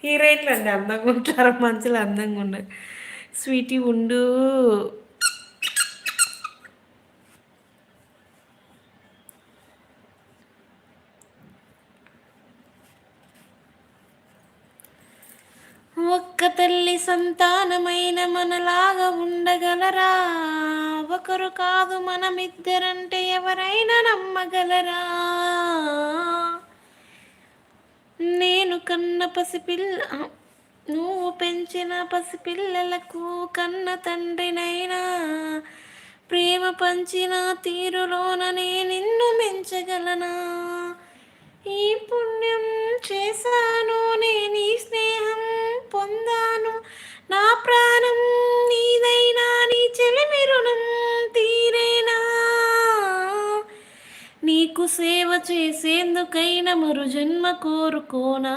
హీరోయిన్లు అండి అందంగా ఉంటారు, మనుషులు అందంగా ఉండరు. స్వీటీ ఉండు. ఒక్క తల్లి సంతానమైన మనలాగా ఉండగలరా? ఒకరు కాదు మనమిద్దరంటే ఎవరైనా నమ్మగలరా? నేను కన్న పసిపిల్ల, నువ్వు పెంచిన పసిపిల్లలకు కన్న తండ్రినైనా, ప్రేమ పంచిన తీరులోన నిన్ను మెచ్చగలనా? ఈ పుణ్యం చేశాను, నేను ఈ స్నేహం పొందాను, నా ప్రాణం నీదైనా నీ చెలిమి రుణం తీరేనా? నీకు సేవ చేసేందుకైనా మరు జన్మ కోరుకోనా?